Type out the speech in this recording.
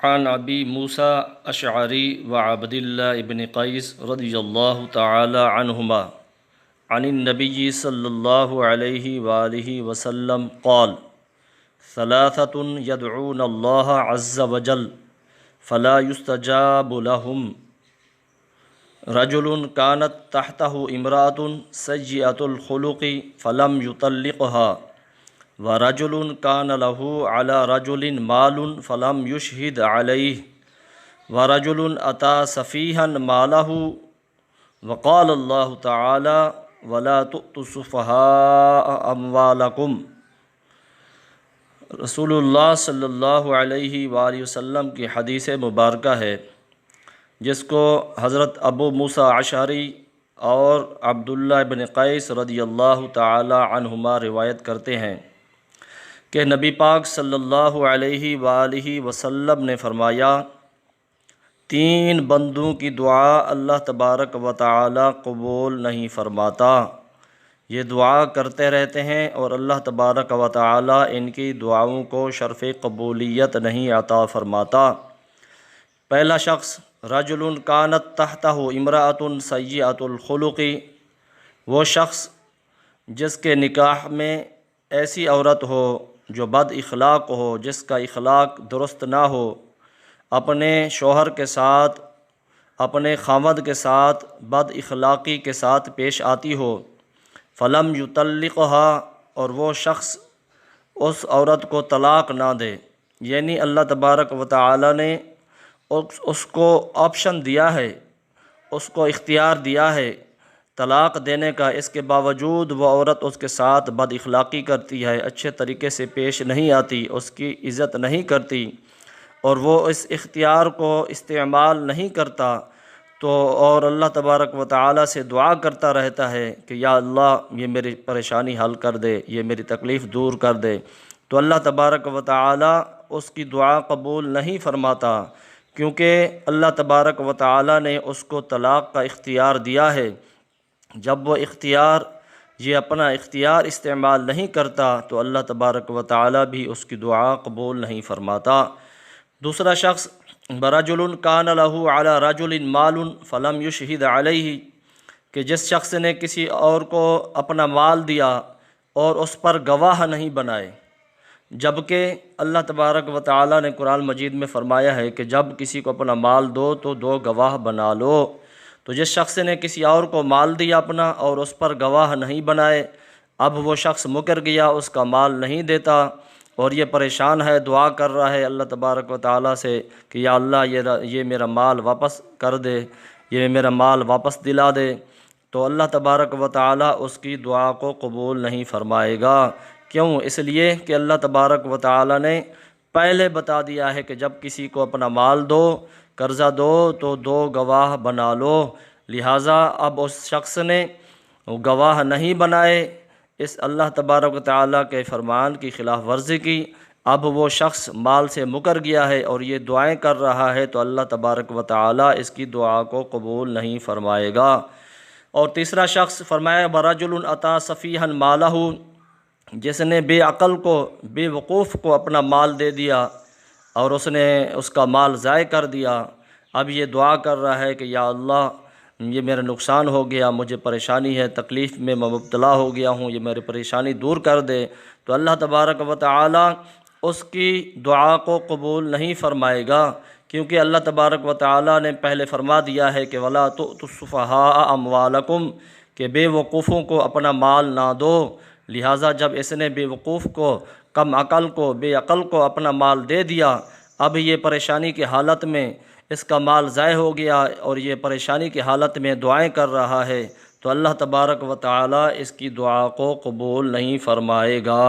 عن ابی موسیٰ اشعری و عبد اللہ ابن قیس رضی اللہ تعالی عنہما عن النبی صلی اللہ علیہ وآلہ وسلم قال ثلاثة يدعون اللہ عز وجل فلا يستجاب لهم رجل كانت تحته امرأة سيئة الخلق فلم يطلقها ورجل كان له على رجل مال فلم يشهد عليه ورجل أتى سفيها ماله وقال الله تعالى ولا تؤتوا السفهاء أموالكم۔ رسول اللہ صلی اللہ علیہ وآلہ وسلم کی حدیث مبارکہ ہے، جس کو حضرت ابو موسیٰ اشعری اور عبداللہ ابن قیس رضی اللہ تعالی عنہما روایت کرتے ہیں کہ نبی پاک صلی اللہ علیہ وآلہ وسلم نے فرمایا، تین بندوں کی دعا اللہ تبارک و تعالی قبول نہیں فرماتا۔ یہ دعا کرتے رہتے ہیں اور اللہ تبارک و تعالی ان کی دعاؤں کو شرف قبولیت نہیں عطا فرماتا۔ پہلا شخص رجل کانت تحتہ امرأۃ سیئۃ الخلق، وہ شخص جس کے نکاح میں ایسی عورت ہو جو بد اخلاق ہو، جس کا اخلاق درست نہ ہو، اپنے شوہر کے ساتھ، اپنے خاوند کے ساتھ بد اخلاقی کے ساتھ پیش آتی ہو، فلم یطلقها، اور وہ شخص اس عورت کو طلاق نہ دے، یعنی اللہ تبارک و تعالی نے اس کو آپشن دیا ہے، اس کو اختیار دیا ہے طلاق دینے کا، اس کے باوجود وہ عورت اس کے ساتھ بد اخلاقی کرتی ہے، اچھے طریقے سے پیش نہیں آتی، اس کی عزت نہیں کرتی، اور وہ اس اختیار کو استعمال نہیں کرتا، تو اور اللہ تبارک و تعالی سے دعا کرتا رہتا ہے کہ یا اللہ یہ میری پریشانی حل کر دے، یہ میری تکلیف دور کر دے، تو اللہ تبارک و تعالی اس کی دعا قبول نہیں فرماتا، کیونکہ اللہ تبارک و تعالی نے اس کو طلاق کا اختیار دیا ہے۔ جب وہ یہ اپنا اختیار استعمال نہیں کرتا تو اللہ تبارک و تعالی بھی اس کی دعا قبول نہیں فرماتا۔ دوسرا شخص برجل کان لہ علی رجل مال فلم یشہد علیہ، کہ جس شخص نے کسی اور کو اپنا مال دیا اور اس پر گواہ نہیں بنائے، جبکہ اللہ تبارک و تعالی نے قرآن مجید میں فرمایا ہے کہ جب کسی کو اپنا مال دو تو دو گواہ بنا لو۔ تو جس شخص نے کسی اور کو مال دیا اپنا اور اس پر گواہ نہیں بنائے، اب وہ شخص مکر گیا، اس کا مال نہیں دیتا، اور یہ پریشان ہے، دعا کر رہا ہے اللہ تبارک و تعالی سے کہ یا اللہ یہ میرا مال واپس کر دے، یہ میرا مال واپس دلا دے، تو اللہ تبارک و تعالی اس کی دعا کو قبول نہیں فرمائے گا۔ کیوں؟ اس لیے کہ اللہ تبارک و تعالی نے پہلے بتا دیا ہے کہ جب کسی کو اپنا مال دو، قرضہ دو تو دو گواہ بنا لو، لہٰذا اب اس شخص نے گواہ نہیں بنائے، اس اللہ تبارک و تعالیٰ کے فرمان کی خلاف ورزی کی، اب وہ شخص مال سے مکر گیا ہے اور یہ دعائیں کر رہا ہے، تو اللہ تبارک و تعالیٰ اس کی دعا کو قبول نہیں فرمائے گا۔ اور تیسرا شخص فرمایا برجل اتی سفیہا مالہ، جس نے بے عقل کو، بے وقوف کو اپنا مال دے دیا اور اس نے اس کا مال ضائع کر دیا، اب یہ دعا کر رہا ہے کہ یا اللہ یہ میرا نقصان ہو گیا، مجھے پریشانی ہے، تکلیف میں مبتلا ہو گیا ہوں، یہ میری پریشانی دور کر دے، تو اللہ تبارک و تعالی اس کی دعا کو قبول نہیں فرمائے گا، کیونکہ اللہ تبارک و تعالی نے پہلے فرما دیا ہے کہ وَلَا تُؤْتُوا السُّفَهَاءَ أَمْوَالَكُمْ، کہ بے وقوفوں کو اپنا مال نہ دو، لہٰذا جب اس نے بے وقوف کو، کم عقل کو، بے عقل کو اپنا مال دے دیا، اب یہ پریشانی کی حالت میں اس کا مال ضائع ہو گیا اور یہ پریشانی کی حالت میں دعائیں کر رہا ہے، تو اللہ تبارک و تعالی اس کی دعا کو قبول نہیں فرمائے گا۔